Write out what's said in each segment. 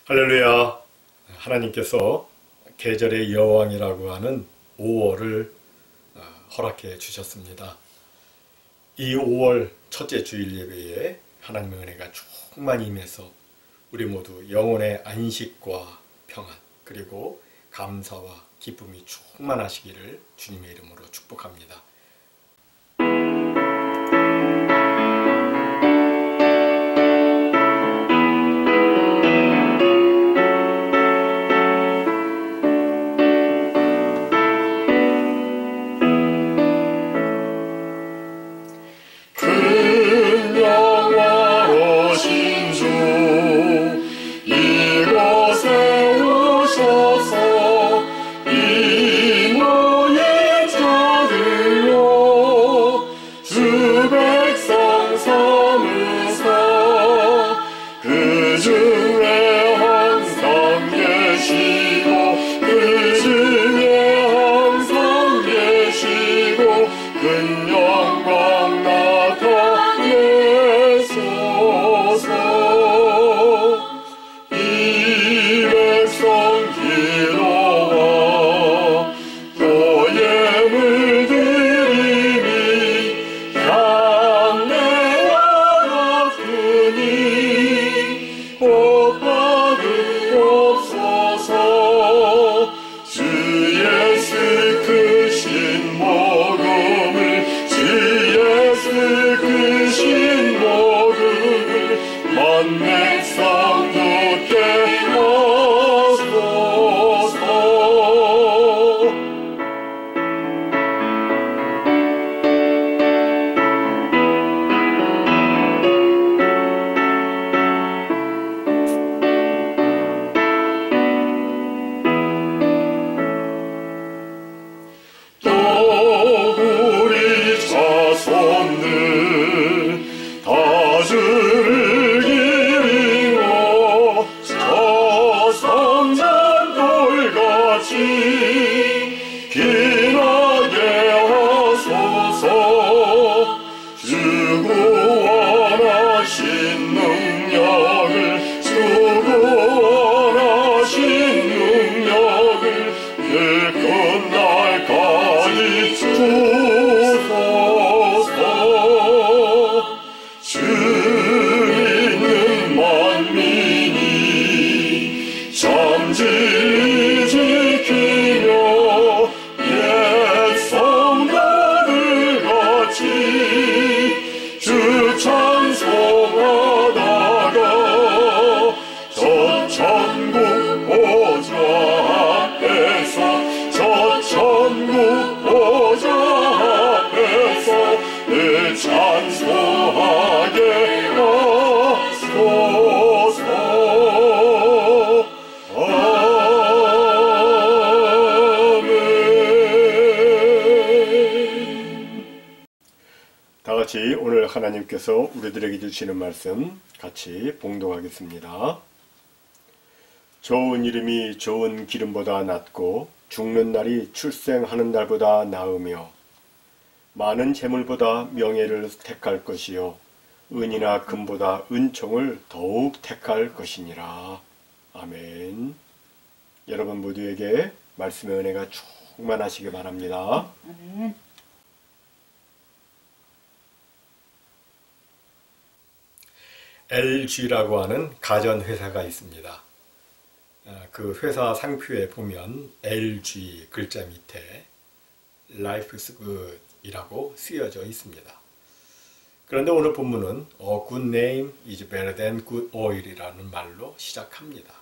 할렐루야. 하나님께서 계절의 여왕이라고 하는 5월을 허락해 주셨습니다. 이 5월 첫째 주일 예배에 하나님의 은혜가 충만히 임해서 우리 모두 영혼의 안식과 평안 그리고 감사와 기쁨이 충만하시기를 주님의 이름으로 축복합니다. 다같이 오늘 하나님께서 우리들에게 주시는 말씀 같이 봉독하겠습니다. 좋은 이름이 좋은 기름보다 낫고 죽는 날이 출생하는 날보다 나으며 많은 재물보다 명예를 택할 것이요 은이나 금보다 은총을 더욱 택할 것이니라. 아멘. 여러분 모두에게 말씀의 은혜가 충만하시기 바랍니다. 아멘. LG라고 하는 가전회사가 있습니다. 그 회사 상표에 보면 LG 글자 밑에 Life's Good이라고 쓰여져 있습니다. 그런데 오늘 본문은 A good name is better than good oil이라는 말로 시작합니다.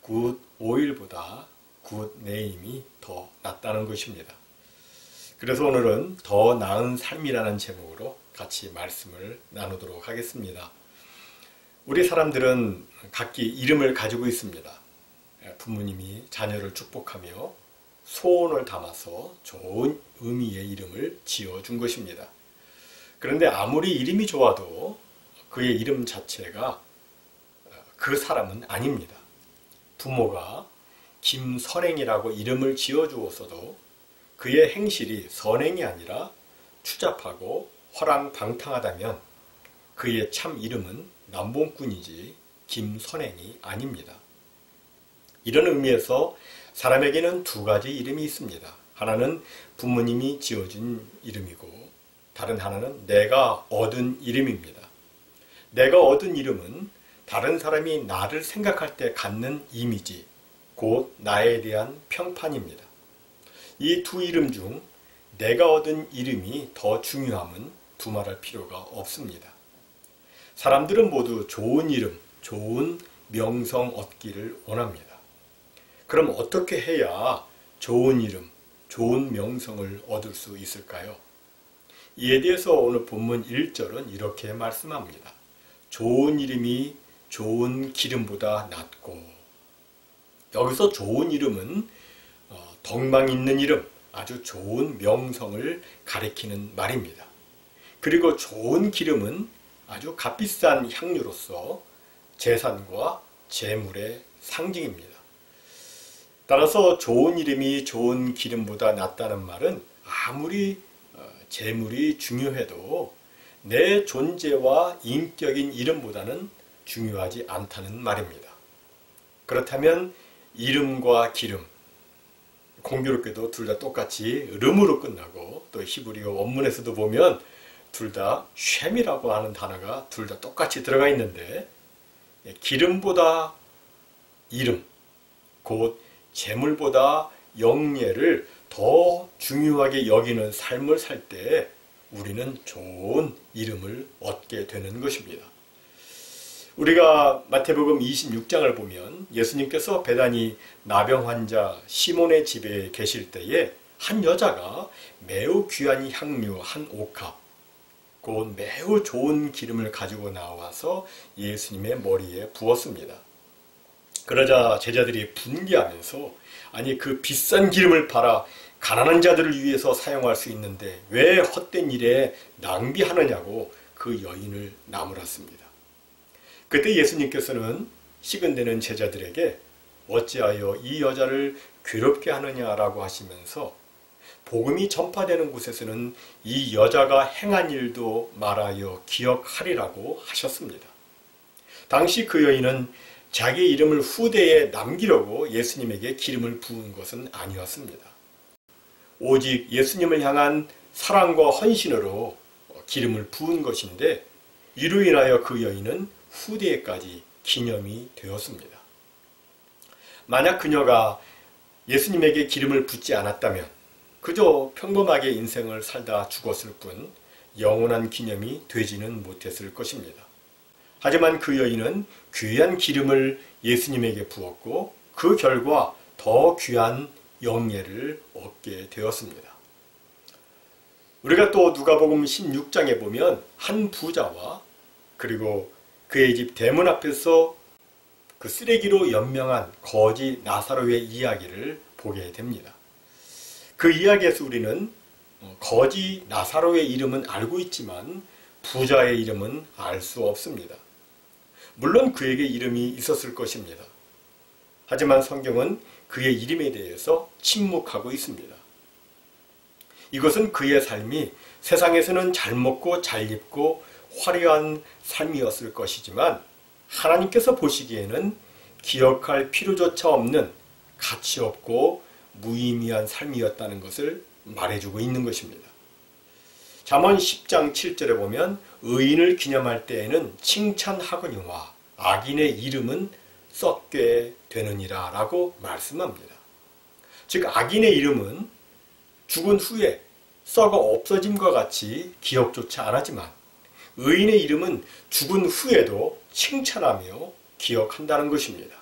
good oil보다 good name이 더 낫다는 것입니다. 그래서 오늘은 더 나은 삶이라는 제목으로 같이 말씀을 나누도록 하겠습니다. 우리 사람들은 각기 이름을 가지고 있습니다. 부모님이 자녀를 축복하며 소원을 담아서 좋은 의미의 이름을 지어준 것입니다. 그런데 아무리 이름이 좋아도 그의 이름 자체가 그 사람은 아닙니다. 부모가 김선행이라고 이름을 지어주었어도 그의 행실이 선행이 아니라 추잡하고 허랑방탕하다면 그의 참 이름은 남봉꾼이지 김선행이 아닙니다. 이런 의미에서 사람에게는 두 가지 이름이 있습니다. 하나는 부모님이 지어준 이름이고 다른 하나는 내가 얻은 이름입니다. 내가 얻은 이름은 다른 사람이 나를 생각할 때 갖는 이미지, 곧 나에 대한 평판입니다. 이 두 이름 중 내가 얻은 이름이 더 중요함은 두말할 필요가 없습니다. 사람들은 모두 좋은 이름, 좋은 명성 얻기를 원합니다. 그럼 어떻게 해야 좋은 이름, 좋은 명성을 얻을 수 있을까요? 이에 대해서 오늘 본문 1절은 이렇게 말씀합니다. 좋은 이름이 좋은 기름보다 낫고, 여기서 좋은 이름은 덕망 있는 이름, 아주 좋은 명성을 가리키는 말입니다. 그리고 좋은 기름은 아주 값비싼 향료로서 재산과 재물의 상징입니다. 따라서 좋은 이름이 좋은 기름보다 낫다는 말은 아무리 재물이 중요해도 내 존재와 인격인 이름보다는 중요하지 않다는 말입니다. 그렇다면 이름과 기름, 공교롭게도 둘 다 똑같이 름으로 끝나고 또 히브리어 원문에서도 보면 둘 다 쉔이라고 하는 단어가 둘 다 똑같이 들어가 있는데 기름보다 이름, 곧 재물보다 영예를 더 중요하게 여기는 삶을 살 때 우리는 좋은 이름을 얻게 되는 것입니다. 우리가 마태복음 26장을 보면 예수님께서 베다니 나병 환자 시몬의 집에 계실 때에 한 여자가 매우 귀한 향료 한 옥합, 곧 매우 좋은 기름을 가지고 나와서 예수님의 머리에 부었습니다. 그러자 제자들이 분개하면서 아니 그 비싼 기름을 팔아 가난한 자들을 위해서 사용할 수 있는데 왜 헛된 일에 낭비하느냐고 그 여인을 나무랐습니다. 그때 예수님께서는 식은되는 제자들에게 어찌하여 이 여자를 괴롭게 하느냐라고 하시면서 복음이 전파되는 곳에서는 이 여자가 행한 일도 말하여 기억하리라고 하셨습니다. 당시 그 여인은 자기의 이름을 후대에 남기려고 예수님에게 기름을 부은 것은 아니었습니다. 오직 예수님을 향한 사랑과 헌신으로 기름을 부은 것인데 이로 인하여 그 여인은 후대에까지 기념이 되었습니다. 만약 그녀가 예수님에게 기름을 붓지 않았다면 그저 평범하게 인생을 살다 죽었을 뿐 영원한 기념이 되지는 못했을 것입니다. 하지만 그 여인은 귀한 기름을 예수님에게 부었고 그 결과 더 귀한 영예를 얻게 되었습니다. 우리가 또 누가복음 16장에 보면 한 부자와 그리고 그의 집 대문 앞에서 그 쓰레기로 연명한 거지 나사로의 이야기를 보게 됩니다. 그 이야기에서 우리는 거지 나사로의 이름은 알고 있지만 부자의 이름은 알 수 없습니다. 물론 그에게 이름이 있었을 것입니다. 하지만 성경은 그의 이름에 대해서 침묵하고 있습니다. 이것은 그의 삶이 세상에서는 잘 먹고 잘 입고 화려한 삶이었을 것이지만 하나님께서 보시기에는 기억할 필요조차 없는 가치 없고 무의미한 삶이었다는 것을 말해주고 있는 것입니다. 잠언 10장 7절에 보면 의인을 기념할 때에는 칭찬하거니와 악인의 이름은 썩게 되느니라 라고 말씀합니다. 즉 악인의 이름은 죽은 후에 썩어 없어짐과 같이 기억조차 안 하지만 의인의 이름은 죽은 후에도 칭찬하며 기억한다는 것입니다.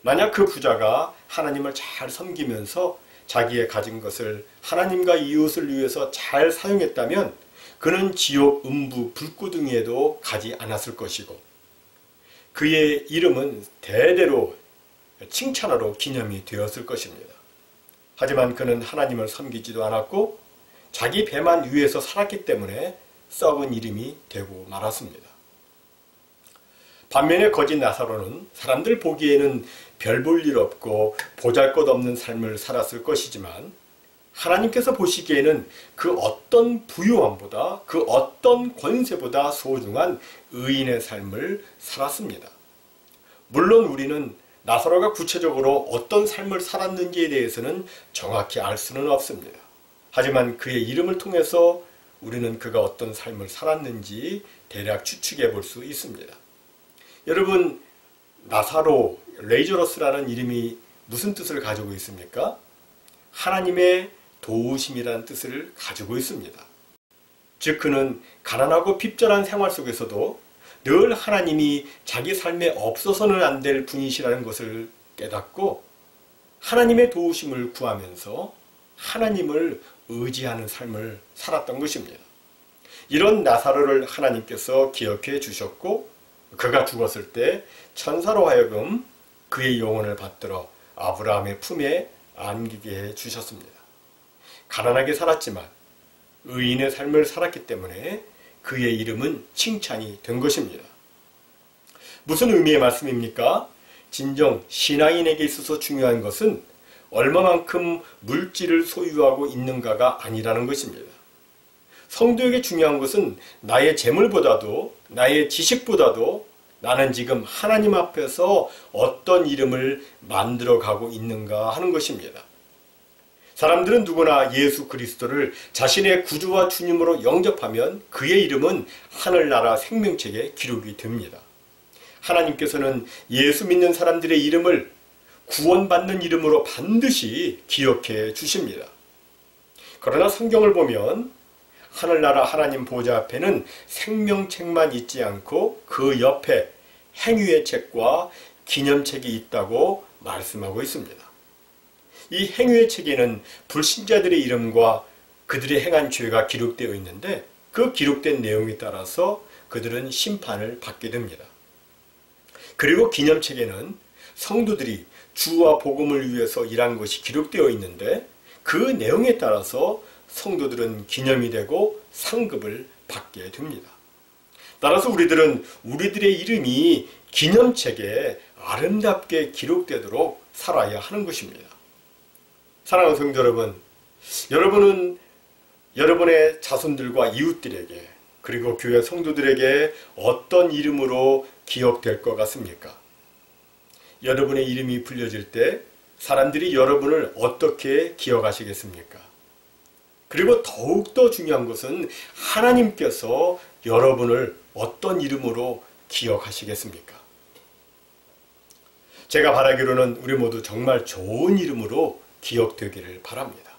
만약 그 부자가 하나님을 잘 섬기면서 자기의 가진 것을 하나님과 이웃을 위해서 잘 사용했다면 그는 지옥 음부 불구덩이에도 가지 않았을 것이고 그의 이름은 대대로 칭찬으로 기념이 되었을 것입니다. 하지만 그는 하나님을 섬기지도 않았고 자기 배만 위해서 살았기 때문에 썩은 이름이 되고 말았습니다. 반면에 거짓 나사로는 사람들 보기에는 별 볼 일 없고 보잘것없는 삶을 살았을 것이지만 하나님께서 보시기에는 그 어떤 부유함보다 그 어떤 권세보다 소중한 의인의 삶을 살았습니다. 물론 우리는 나사로가 구체적으로 어떤 삶을 살았는지에 대해서는 정확히 알 수는 없습니다. 하지만 그의 이름을 통해서 우리는 그가 어떤 삶을 살았는지 대략 추측해 볼 수 있습니다. 여러분, 나사로, 레이저러스라는 이름이 무슨 뜻을 가지고 있습니까? 하나님의 도우심이라는 뜻을 가지고 있습니다. 즉 그는 가난하고 핍절한 생활 속에서도 늘 하나님이 자기 삶에 없어서는 안 될 분이시라는 것을 깨닫고 하나님의 도우심을 구하면서 하나님을 의지하는 삶을 살았던 것입니다. 이런 나사로를 하나님께서 기억해 주셨고 그가 죽었을 때 천사로 하여금 그의 영혼을 받들어 아브라함의 품에 안기게 해 주셨습니다. 가난하게 살았지만 의인의 삶을 살았기 때문에 그의 이름은 칭찬이 된 것입니다. 무슨 의미의 말씀입니까? 진정 신앙인에게 있어서 중요한 것은 얼마만큼 물질을 소유하고 있는가가 아니라는 것입니다. 성도에게 중요한 것은 나의 재물보다도 나의 지식보다도 나는 지금 하나님 앞에서 어떤 이름을 만들어가고 있는가 하는 것입니다. 사람들은 누구나 예수 그리스도를 자신의 구주와 주님으로 영접하면 그의 이름은 하늘나라 생명책에 기록이 됩니다. 하나님께서는 예수 믿는 사람들의 이름을 구원받는 이름으로 반드시 기억해 주십니다. 그러나 성경을 보면 하늘나라 하나님 보좌 앞에는 생명책만 있지 않고 그 옆에 행위의 책과 기념책이 있다고 말씀하고 있습니다. 이 행위의 책에는 불신자들의 이름과 그들의 행한 죄가 기록되어 있는데 그 기록된 내용에 따라서 그들은 심판을 받게 됩니다. 그리고 기념책에는 성도들이 주와 복음을 위해서 일한 것이 기록되어 있는데 그 내용에 따라서 성도들은 기념이 되고 상급을 받게 됩니다. 따라서 우리들은 우리들의 이름이 기념책에 아름답게 기록되도록 살아야 하는 것입니다. 사랑하는 성도 여러분, 여러분은 여러분의 자손들과 이웃들에게 그리고 교회 성도들에게 어떤 이름으로 기억될 것 같습니까? 여러분의 이름이 불려질 때 사람들이 여러분을 어떻게 기억하시겠습니까? 그리고 더욱더 중요한 것은 하나님께서 여러분을 어떤 이름으로 기억하시겠습니까? 제가 바라기로는 우리 모두 정말 좋은 이름으로 기억되기를 바랍니다.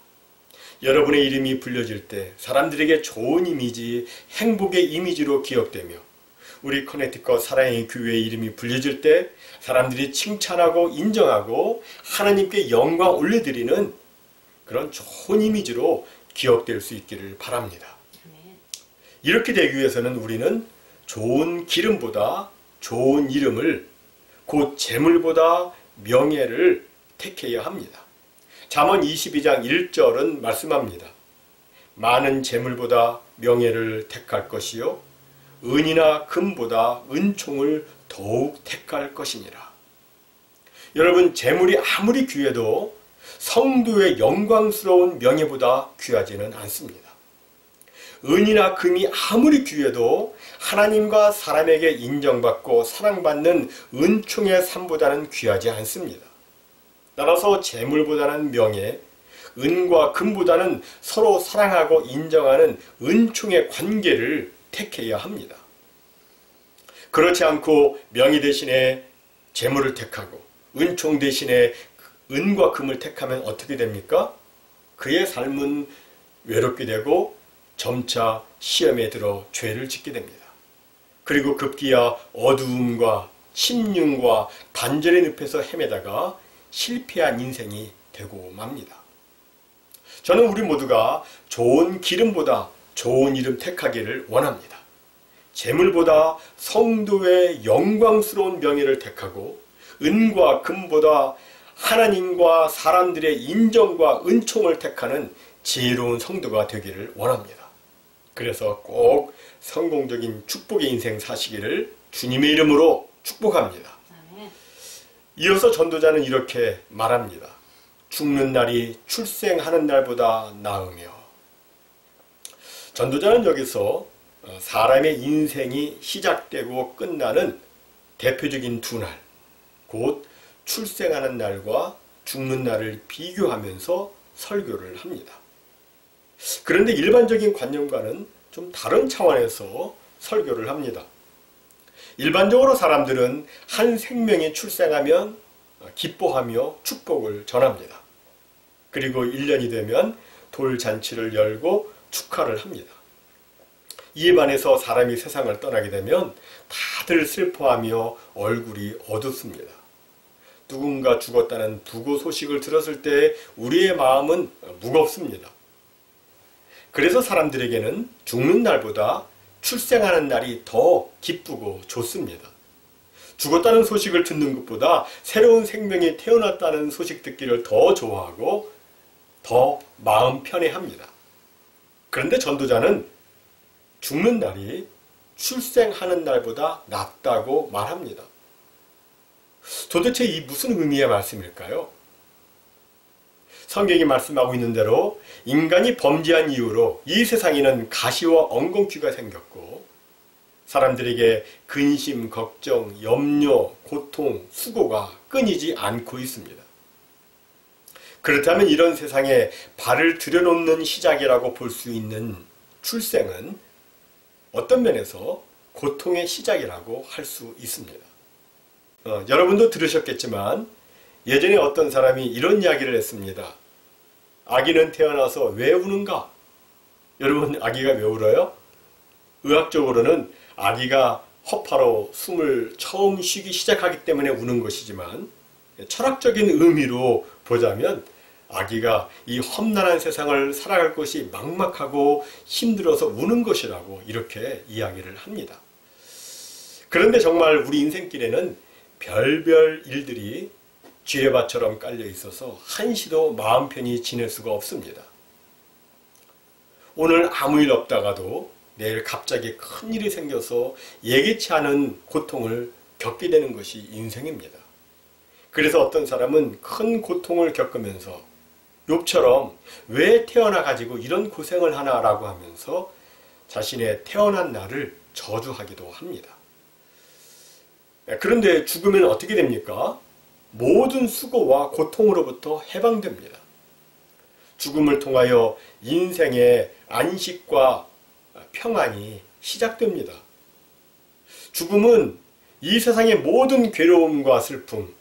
여러분의 이름이 불려질 때 사람들에게 좋은 이미지, 행복의 이미지로 기억되며 우리 커네티컷 사랑의 교회의 이름이 불려질 때 사람들이 칭찬하고 인정하고 하나님께 영광 올려드리는 그런 좋은 이미지로 기억될 수 있기를 바랍니다. 이렇게 되기 위해서는 우리는 좋은 기름보다 좋은 이름을 곧 재물보다 명예를 택해야 합니다. 잠언 22장 1절은 말씀합니다. 많은 재물보다 명예를 택할 것이요 은이나 금보다 은총을 더욱 택할 것이니라. 여러분, 재물이 아무리 귀해도 성도의 영광스러운 명예보다 귀하지는 않습니다. 은이나 금이 아무리 귀해도 하나님과 사람에게 인정받고 사랑받는 은총의 삶보다는 귀하지 않습니다. 따라서 재물보다는 명예, 은과 금보다는 서로 사랑하고 인정하는 은총의 관계를 택해야 합니다. 그렇지 않고 명예 대신에 재물을 택하고 은총 대신에 은과 금을 택하면 어떻게 됩니까? 그의 삶은 외롭게 되고 점차 시험에 들어 죄를 짓게 됩니다. 그리고 급기야 어두움과 심령과 단절의 늪에서 헤매다가 실패한 인생이 되고 맙니다. 저는 우리 모두가 좋은 기름보다 좋은 이름 택하기를 원합니다. 재물보다 성도의 영광스러운 명예를 택하고 은과 금보다 하나님과 사람들의 인정과 은총을 택하는 지혜로운 성도가 되기를 원합니다. 그래서 꼭 성공적인 축복의 인생 사시기를 주님의 이름으로 축복합니다. 이어서 전도자는 이렇게 말합니다. 죽는 날이 출생하는 날보다 나으며. 전도자는 여기서 사람의 인생이 시작되고 끝나는 대표적인 두 날, 곧 출생하는 날과 죽는 날을 비교하면서 설교를 합니다. 그런데 일반적인 관념과는 좀 다른 차원에서 설교를 합니다. 일반적으로 사람들은 한 생명이 출생하면 기뻐하며 축복을 전합니다. 그리고 1년이 되면 돌잔치를 열고 축하를 합니다. 이에 반해서 사람이 세상을 떠나게 되면 다들 슬퍼하며 얼굴이 어둡습니다. 누군가 죽었다는 부고 소식을 들었을 때 우리의 마음은 무겁습니다. 그래서 사람들에게는 죽는 날보다 출생하는 날이 더 기쁘고 좋습니다. 죽었다는 소식을 듣는 것보다 새로운 생명이 태어났다는 소식 듣기를 더 좋아하고 더 마음 편해합니다. 그런데 전도자는 죽는 날이 출생하는 날보다 낫다고 말합니다. 도대체 이 무슨 의미의 말씀일까요? 성경이 말씀하고 있는 대로 인간이 범죄한 이후로 이 세상에는 가시와 엉겅퀴가 생겼고 사람들에게 근심, 걱정, 염려, 고통, 수고가 끊이지 않고 있습니다. 그렇다면 이런 세상에 발을 들여놓는 시작이라고 볼 수 있는 출생은 어떤 면에서 고통의 시작이라고 할 수 있습니다. 여러분도 들으셨겠지만 예전에 어떤 사람이 이런 이야기를 했습니다. 아기는 태어나서 왜 우는가? 여러분, 아기가 왜 울어요? 의학적으로는 아기가 허파로 숨을 처음 쉬기 시작하기 때문에 우는 것이지만 철학적인 의미로 보자면 아기가 이 험난한 세상을 살아갈 것이 막막하고 힘들어서 우는 것이라고 이렇게 이야기를 합니다. 그런데 정말 우리 인생길에는 별별 일들이 지뢰밭처럼 깔려 있어서 한시도 마음 편히 지낼 수가 없습니다. 오늘 아무 일 없다가도 내일 갑자기 큰 일이 생겨서 예기치 않은 고통을 겪게 되는 것이 인생입니다. 그래서 어떤 사람은 큰 고통을 겪으면서 욥처럼 왜 태어나가지고 이런 고생을 하나라고 하면서 자신의 태어난 날을 저주하기도 합니다. 그런데 죽으면 어떻게 됩니까? 모든 수고와 고통으로부터 해방됩니다. 죽음을 통하여 인생의 안식과 평안이 시작됩니다. 죽음은 이 세상의 모든 괴로움과 슬픔,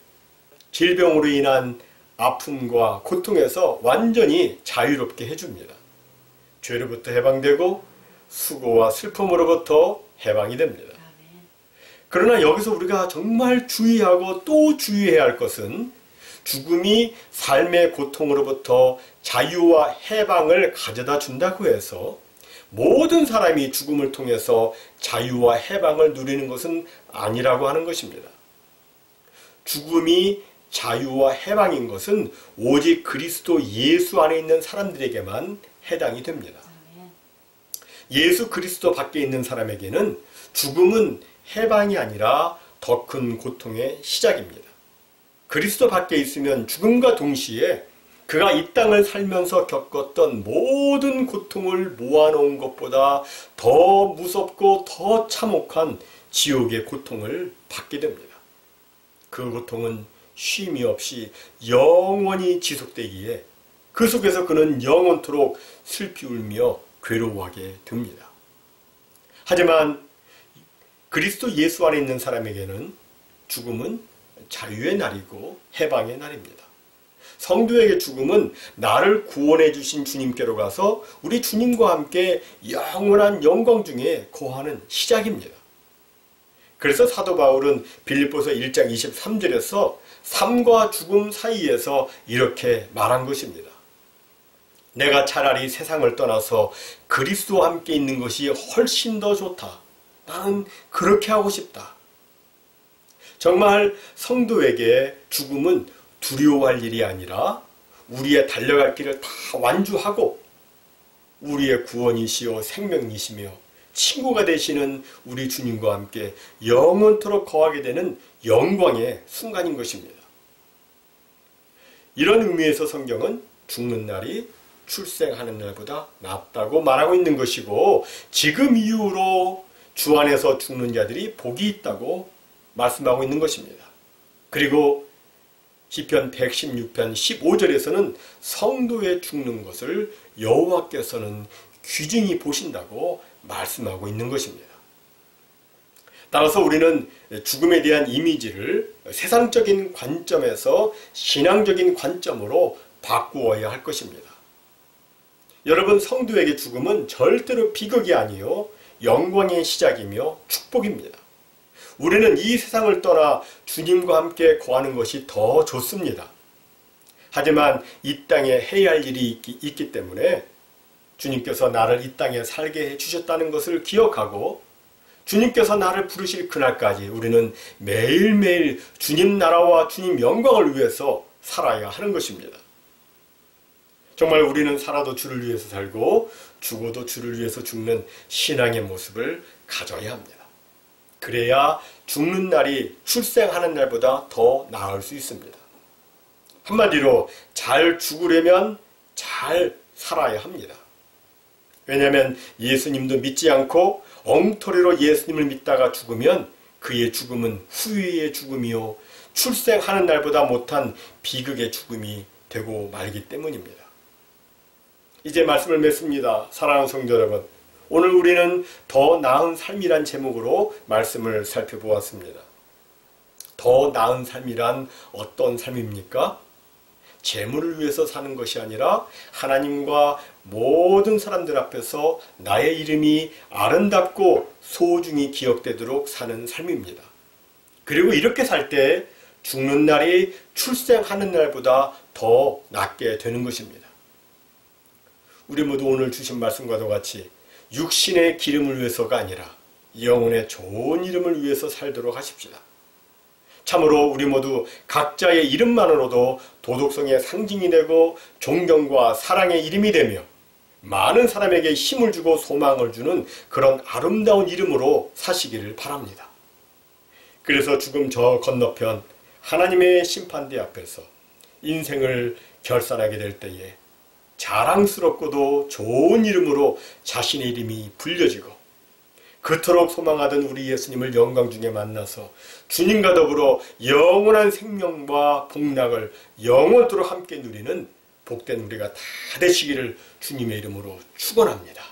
질병으로 인한 아픔과 고통에서 완전히 자유롭게 해줍니다. 죄로부터 해방되고 수고와 슬픔으로부터 해방이 됩니다. 그러나 여기서 우리가 정말 주의하고 또 주의해야 할 것은 죽음이 삶의 고통으로부터 자유와 해방을 가져다 준다고 해서 모든 사람이 죽음을 통해서 자유와 해방을 누리는 것은 아니라고 하는 것입니다. 죽음이 자유와 해방인 것은 오직 그리스도 예수 안에 있는 사람들에게만 해당이 됩니다. 예수 그리스도 밖에 있는 사람에게는 죽음은 해방이 아니라 더 큰 고통의 시작입니다. 그리스도 밖에 있으면 죽음과 동시에 그가 이 땅을 살면서 겪었던 모든 고통을 모아놓은 것보다 더 무섭고 더 참혹한 지옥의 고통을 받게 됩니다. 그 고통은 쉼이 없이 영원히 지속되기에 그 속에서 그는 영원토록 슬피 울며 괴로워하게 됩니다. 하지만 그리스도 예수 안에 있는 사람에게는 죽음은 자유의 날이고 해방의 날입니다. 성도에게 죽음은 나를 구원해 주신 주님께로 가서 우리 주님과 함께 영원한 영광 중에 거하는 시작입니다. 그래서 사도 바울은 빌립보서 1장 23절에서 삶과 죽음 사이에서 이렇게 말한 것입니다. 내가 차라리 세상을 떠나서 그리스도와 함께 있는 것이 훨씬 더 좋다. 나는 그렇게 하고 싶다. 정말 성도에게 죽음은 두려워할 일이 아니라 우리의 달려갈 길을 다 완주하고 우리의 구원이시요 생명이시며 친구가 되시는 우리 주님과 함께 영원토록 거하게 되는 영광의 순간인 것입니다. 이런 의미에서 성경은 죽는 날이 출생하는 날보다 낫다고 말하고 있는 것이고 지금 이후로 주 안에서 죽는 자들이 복이 있다고 말씀하고 있는 것입니다. 그리고 시편 116편 15절에서는 성도의 죽는 것을 여호와께서는 귀중히 보신다고 말씀하고 있는 것입니다. 따라서 우리는 죽음에 대한 이미지를 세상적인 관점에서 신앙적인 관점으로 바꾸어야 할 것입니다. 여러분, 성도에게 죽음은 절대로 비극이 아니요 영광의 시작이며 축복입니다. 우리는 이 세상을 떠나 주님과 함께 거하는 것이 더 좋습니다. 하지만 이 땅에 해야 할 일이 있기 때문에 주님께서 나를 이 땅에 살게 해주셨다는 것을 기억하고 주님께서 나를 부르실 그날까지 우리는 매일매일 주님 나라와 주님 영광을 위해서 살아야 하는 것입니다. 정말 우리는 살아도 주를 위해서 살고 죽어도 주를 위해서 죽는 신앙의 모습을 가져야 합니다. 그래야 죽는 날이 출생하는 날보다 더 나을 수 있습니다. 한마디로 잘 죽으려면 잘 살아야 합니다. 왜냐하면 예수님도 믿지 않고 엉터리로 예수님을 믿다가 죽으면 그의 죽음은 후회의 죽음이요 출생하는 날보다 못한 비극의 죽음이 되고 말기 때문입니다. 이제 말씀을 맺습니다. 사랑하는 성도 여러분, 오늘 우리는 더 나은 삶이란 제목으로 말씀을 살펴보았습니다. 더 나은 삶이란 어떤 삶입니까? 재물을 위해서 사는 것이 아니라 하나님과 모든 사람들 앞에서 나의 이름이 아름답고 소중히 기억되도록 사는 삶입니다. 그리고 이렇게 살 때 죽는 날이 출생하는 날보다 더 낫게 되는 것입니다. 우리 모두 오늘 주신 말씀과도 같이 육신의 기름을 위해서가 아니라 영혼의 좋은 이름을 위해서 살도록 하십시다. 참으로 우리 모두 각자의 이름만으로도 도덕성의 상징이 되고 존경과 사랑의 이름이 되며 많은 사람에게 힘을 주고 소망을 주는 그런 아름다운 이름으로 사시기를 바랍니다. 그래서 죽음 저 건너편 하나님의 심판대 앞에서 인생을 결산하게 될 때에 자랑스럽고도 좋은 이름으로 자신의 이름이 불려지고 그토록 소망하던 우리 예수님을 영광 중에 만나서 주님과 더불어 영원한 생명과 복락을 영원토록 함께 누리는 복된 우리가 다 되시기를 주님의 이름으로 축원합니다.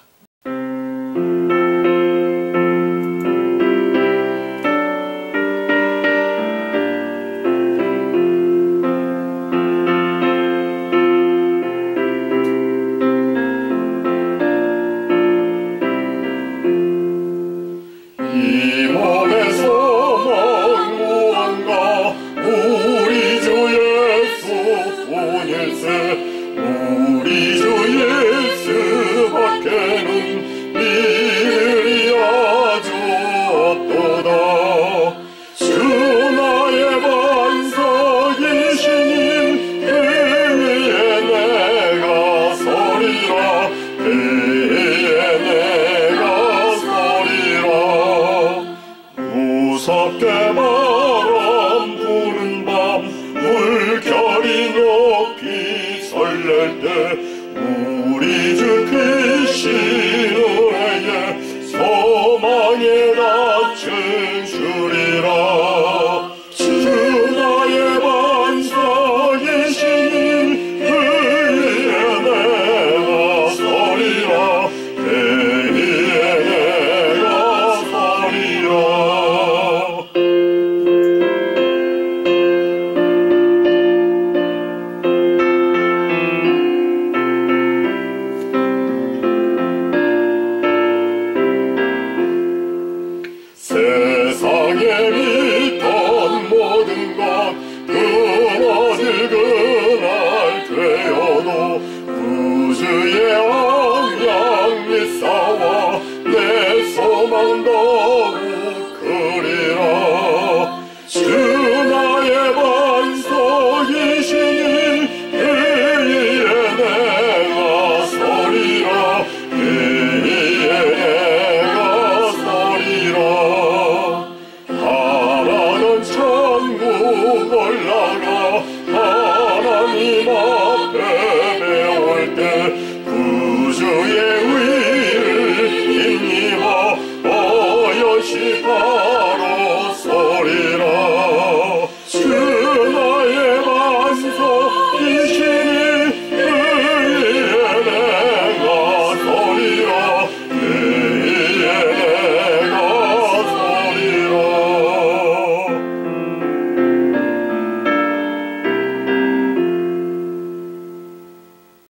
올라가 하나님